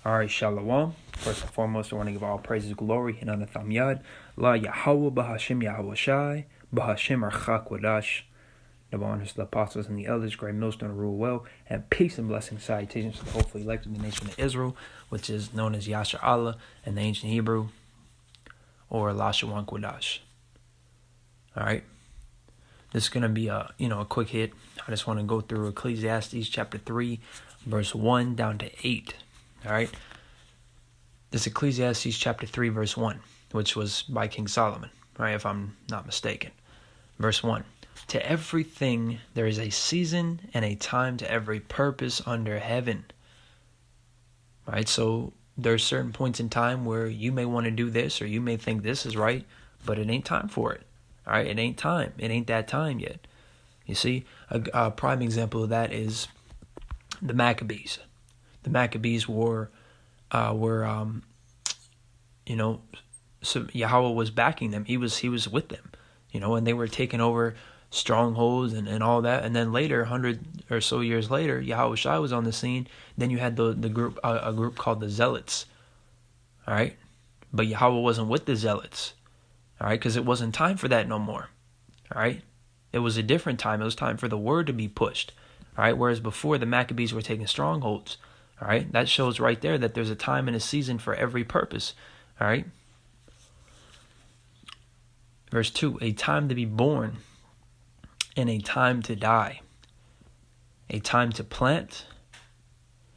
All right, Shalom. First and foremost, I want to give all praises, glory, and honor Thamyad. La Yahweh Bahashim Yahweh Shai, Bahashim Archak Wadash. The honors the apostles and the elders, great millstone rule well, and peace and blessings, salutations to the hopefully elect of the nation of Israel, which is known as Yasher Allah in the ancient Hebrew, or Lashawan Quadash. All right. This is going to be a quick hit. I just want to go through Ecclesiastes chapter 3, verse 1 down to 8. All right. This is Ecclesiastes chapter 3, verse 1, which was by King Solomon, right, if I'm not mistaken. Verse 1. To everything there is a season and a time to every purpose under heaven. Right? So there's certain points in time where you may want to do this or you may think this is right, but it ain't time for it. All right? It ain't time. It ain't that time yet. You see, a prime example of that is the Maccabees. The Maccabees so Yahweh was backing them. He was with them, and they were taking over strongholds and all that. And then later, 100 or so years later, Yahweh Shai was on the scene. Then you had the group, a group called the Zealots. All right, but Yahweh wasn't with the Zealots. All right, because it wasn't time for that no more. All right, it was a different time. It was time for the word to be pushed. All right, whereas before the Maccabees were taking strongholds. All right, that shows right there that there's a time and a season for every purpose. All right. Verse 2, a time to be born and a time to die, a time to plant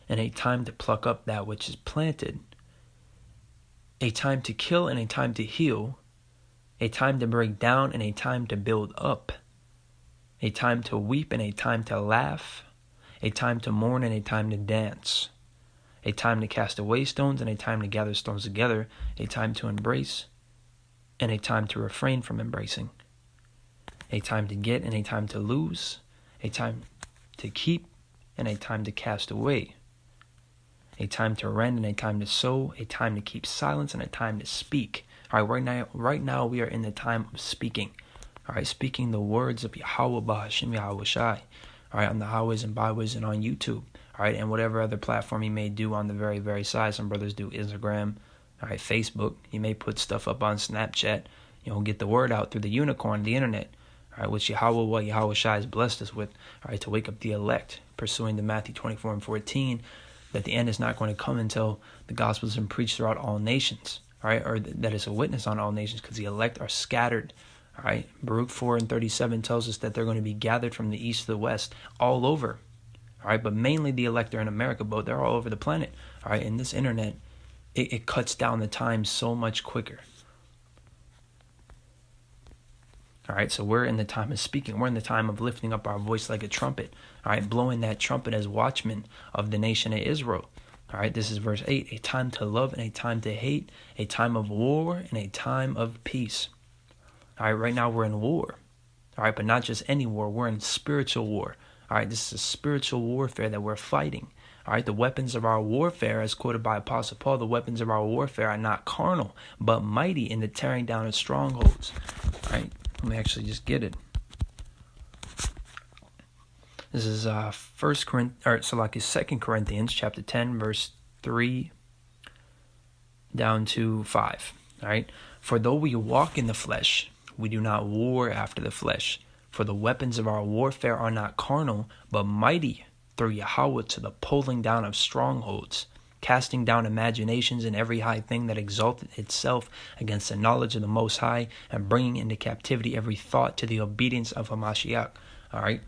and a time to pluck up that which is planted, a time to kill and a time to heal, a time to break down and a time to build up, a time to weep and a time to laugh, a time to mourn and a time to dance, a time to cast away stones and a time to gather stones together, a time to embrace and a time to refrain from embracing, a time to get and a time to lose, a time to keep and a time to cast away, a time to rend and a time to sow, a time to keep silence and a time to speak. All right, right now we are in the time of speaking. All right, speaking the words of Yahweh Bahashim Yahweh Shai. All right, on the highways and byways and on YouTube. All right, and whatever other platform you may do on the very, very side. Some brothers do Instagram. All right, Facebook. You may put stuff up on Snapchat. Get the word out through the unicorn, the internet. All right, which Yahweh Shai has blessed us with. All right, to wake up the elect, pursuing the Matthew 24 and 14, that the end is not going to come until the gospel has been preached throughout all nations. All right, or that is a witness on all nations, because the elect are scattered. All right, Baruch 4 and 37 tells us that they're going to be gathered from the east to the west, all over. All right, but mainly the elect are in America, but they're all over the planet. All right, and this internet, it cuts down the time so much quicker. All right, so we're in the time of speaking. We're in the time of lifting up our voice like a trumpet. All right, blowing that trumpet as watchmen of the nation of Israel. All right, this is verse 8. A time to love and a time to hate. A time of war and a time of peace. All right, right now we're in war. All right, but not just any war. We're in spiritual war. All right, this is a spiritual warfare that we're fighting. All right, the weapons of our warfare, as quoted by Apostle Paul, the weapons of our warfare are not carnal, but mighty in the tearing down of strongholds. All right, let me actually just get it. This is 2 Corinthians chapter 10, verse 3 down to 5. All right, for though we walk in the flesh, we do not war after the flesh. For the weapons of our warfare are not carnal, but mighty through Yahweh to the pulling down of strongholds, casting down imaginations and every high thing that exalted itself against the knowledge of the Most High, and bringing into captivity every thought to the obedience of Hamashiach. All right.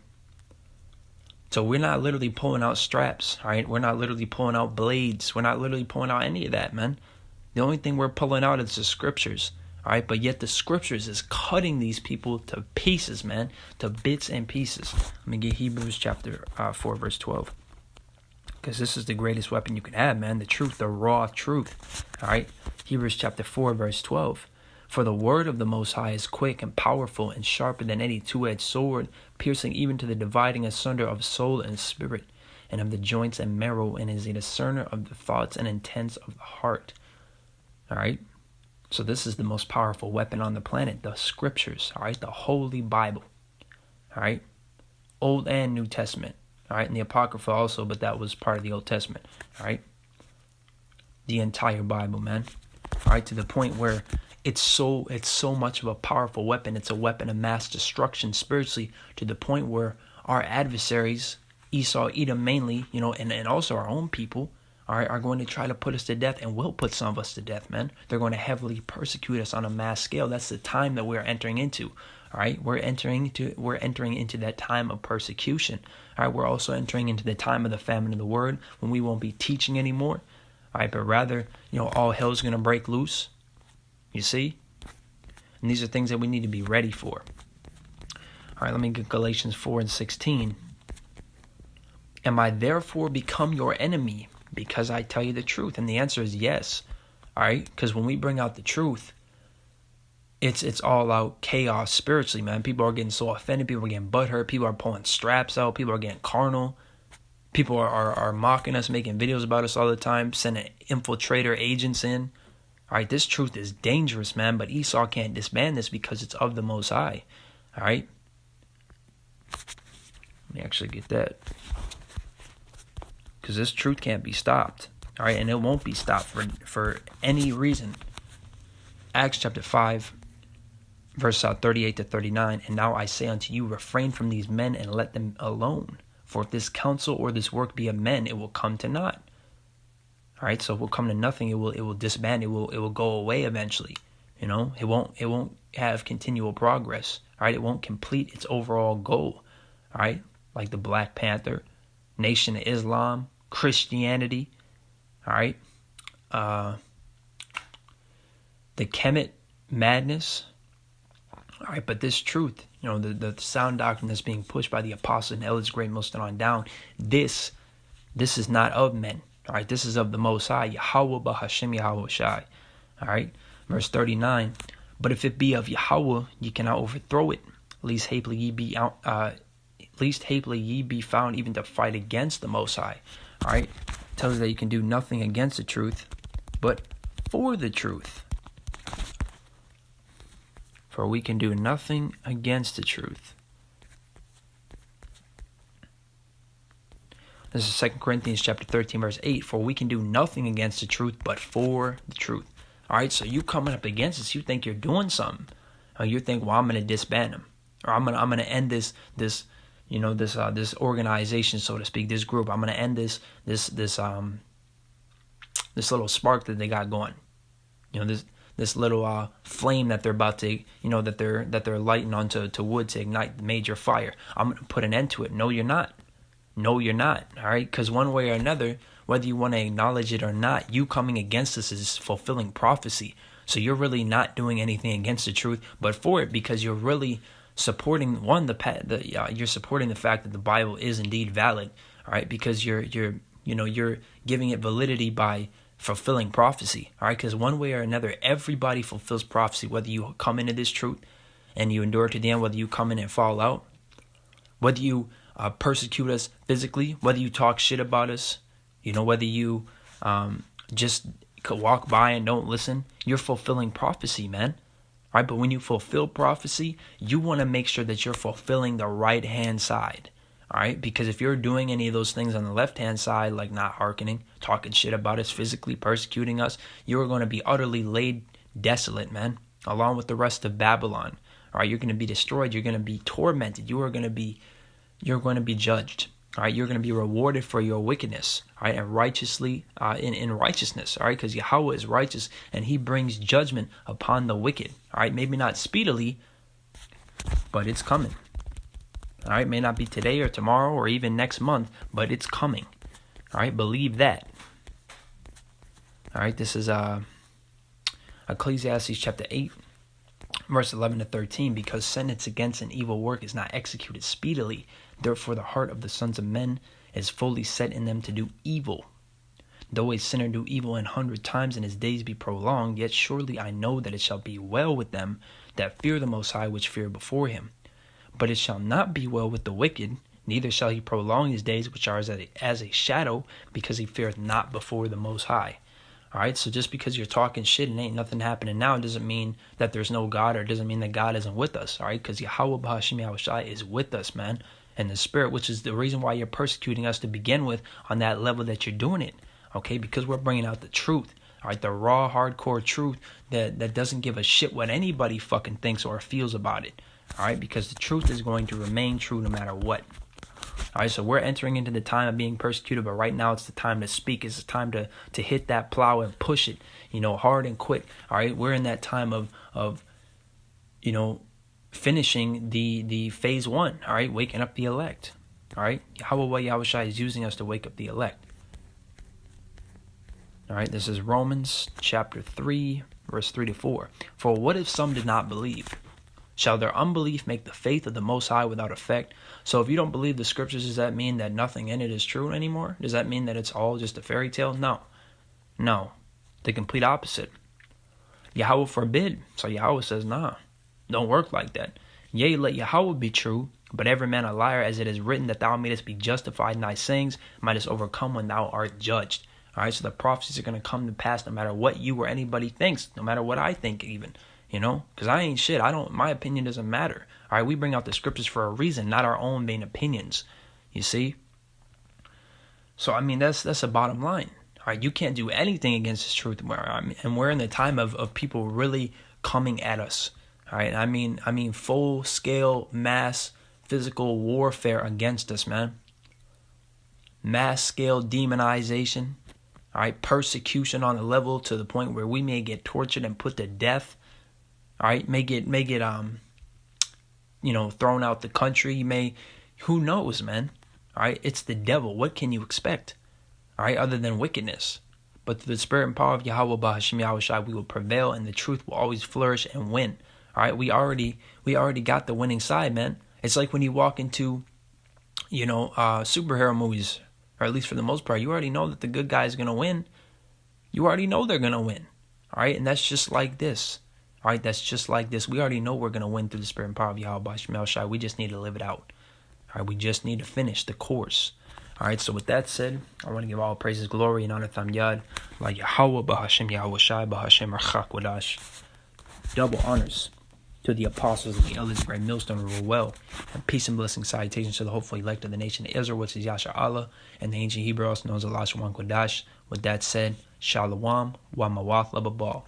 So we're not literally pulling out straps. All right. We're not literally pulling out blades. We're not literally pulling out any of that, man. The only thing we're pulling out is the scriptures. All right, but yet the scriptures is cutting these people to pieces, man, to bits and pieces. Let me get Hebrews chapter 4, verse 12. Because this is the greatest weapon you can have, man, the truth, the raw truth. All right, Hebrews chapter 4, verse 12. For the word of the Most High is quick and powerful and sharper than any two-edged sword, piercing even to the dividing asunder of soul and spirit, and of the joints and marrow, and is a discerner of the thoughts and intents of the heart. All right. So this is the most powerful weapon on the planet, the scriptures, all right, the Holy Bible, all right, Old and New Testament, all right, and the Apocrypha also, but that was part of the Old Testament, all right. the entire Bible, man. All right, to the point where it's so much of a powerful weapon. It's a weapon of mass destruction spiritually, to the point where our adversaries, Esau, Edom mainly, and also our own people, are going to try to put us to death, and will put some of us to death, man. They're going to heavily persecute us on a mass scale. That's the time that we're entering into. All right, we're entering into that time of persecution. All right, we're also entering into the time of the famine of the word, when we won't be teaching anymore. All right, but rather, all hell's going to break loose. You see? And these are things that we need to be ready for. All right, let me get Galatians 4:16. Am I therefore become your enemy because I tell you the truth? And the answer is yes. All right, because when we bring out the truth, it's all out chaos spiritually, man. People are getting so offended. People are getting butthurt. People are pulling straps out. People are getting carnal. People are mocking us, making videos about us all the time, sending infiltrator agents in. All right, this truth is dangerous, man, but Esau can't disband this because it's of the Most High. All right? Let me actually get that. Because this truth can't be stopped. All right, and it won't be stopped for any reason. Acts chapter 5, verse 38 to 39. And now I say unto you, refrain from these men and let them alone. For if this counsel or this work be of men, it will come to naught. All right, so it will come to nothing. It will disband. It will go away eventually. It won't have continual progress. All right, it won't complete its overall goal. All right, like the Black Panther, Nation of Islam, Christianity. All right, the Kemet madness. All right, but this truth, the sound doctrine that's being pushed by the apostles and elders, great Muslim on down, this is not of men. All right, this is of the Most High, Yahweh Bahashem Yahweh Shai. All right, verse 39. But if it be of Yahweh, ye cannot overthrow it. Least haply ye be found even to fight against the Most High. All right, tells us that you can do nothing against the truth, but for the truth. For we can do nothing against the truth. This is 2 Corinthians chapter 13, verse 8. For we can do nothing against the truth, but for the truth. All right, so you coming up against us, you think you're doing something. You think, well, I'm going to disband them, or I'm going to end this organization, so to speak, this group. I'm going to end this little spark that they got going. This little flame that they're about to, that they're lighting onto wood to ignite the major fire. I'm going to put an end to it. No, you're not. No, you're not. All right, because one way or another, whether you want to acknowledge it or not, you coming against us is fulfilling prophecy. So you're really not doing anything against the truth, but for it, because you're really supporting you're supporting the fact that the Bible is indeed valid. All right, because you're giving it validity by fulfilling prophecy. All right, because one way or another, everybody fulfills prophecy. Whether you come into this truth and you endure to the end, whether you come in and fall out, whether you persecute us physically, whether you talk shit about us, whether you just walk by and don't listen, you're fulfilling prophecy, man. All right, but when you fulfill prophecy, you want to make sure that you're fulfilling the right hand side. All right, because if you're doing any of those things on the left hand side, like not hearkening, talking shit about us, physically persecuting us, you are going to be utterly laid desolate, man, along with the rest of Babylon. All right, you're going to be destroyed. You're going to be tormented. You're going to be judged. All right, you're going to be rewarded for your wickedness. All right, and righteously in righteousness. All right, because Yahweh is righteous and He brings judgment upon the wicked. All right, maybe not speedily, but it's coming. All right, may not be today or tomorrow or even next month, but it's coming. All right, believe that. All right, this is Ecclesiastes chapter 8, verse 11 to 13. Because sentence against an evil work is not executed speedily, therefore the heart of the sons of men is fully set in them to do evil. Though a sinner do evil 100 times and his days be prolonged, yet surely I know that it shall be well with them that fear the Most High, which fear before Him. But it shall not be well with the wicked, neither shall he prolong his days, which are as a shadow, because he feareth not before the Most High. All right, so just because you're talking shit and ain't nothing happening now doesn't mean that there's no God, or doesn't mean that God isn't with us. All right, because Yahweh Bahashem Yahweh Shai is with us, man, and the Spirit, which is the reason why you're persecuting us to begin with on that level that you're doing it. Okay, because we're bringing out the truth. All right, the raw, hardcore truth that doesn't give a shit what anybody fucking thinks or feels about it. All right, because the truth is going to remain true no matter what. All right, so we're entering into the time of being persecuted, but right now it's the time to speak. It's the time to hit that plow and push it, hard and quick. All right, we're in that time of finishing the phase 1. All right, waking up the elect. All right, Yahweh is using us to wake up the elect. All right, this is Romans chapter 3, verse 3-4. For what if some did not believe? Shall their unbelief make the faith of the Most High without effect? So if you don't believe the scriptures, does that mean that nothing in it is true anymore? Does that mean that it's all just a fairy tale? No. The complete opposite. Yahweh forbid. So Yahweh says, nah, don't work like that. Yea, let Yahweh be true, but every man a liar, as it is written, that thou mayest be justified in thy sayings, mightest overcome when thou art judged. All right, so the prophecies are going to come to pass no matter what you or anybody thinks, no matter what I think even, because I ain't shit. My opinion doesn't matter. All right, we bring out the scriptures for a reason, not our own vain opinions, you see? So, I mean, that's the bottom line. All right, you can't do anything against this truth. And we're in the time of people really coming at us. All right, I mean full-scale mass physical warfare against us, man. Mass-scale demonization. All right, persecution on a level to the point where we may get tortured and put to death. All right, may get thrown out the country. Who knows, man? All right, it's the devil. What can you expect? All right, other than wickedness. But through the spirit and power of Yahweh Bahashim Yahushai, we will prevail, and the truth will always flourish and win. All right, we already got the winning side, man. It's like when you walk into, superhero movies, or at least for the most part, you already know that the good guy is going to win. You already know they're going to win. All right, and that's just like this. All right, that's just like this. We already know we're going to win through the spirit and power of Yahweh Bahashim Yahushai. We just need to live it out. All right, we just need to finish the course. All right, so with that said, I want to give all praises, glory, and honor Tham Yad, like Yahweh Bahashim Yahushai Bahashim Archak Wadash. Double honors to the apostles and the elders, great millstone, rule well, and peace and blessing salutations to the hopeful elect of the nation of Israel, which is Yasha Allah, and the ancient Hebrew also known as Allah Shwan Kodash. With that said, Shalom, Wa Mawath Lababal.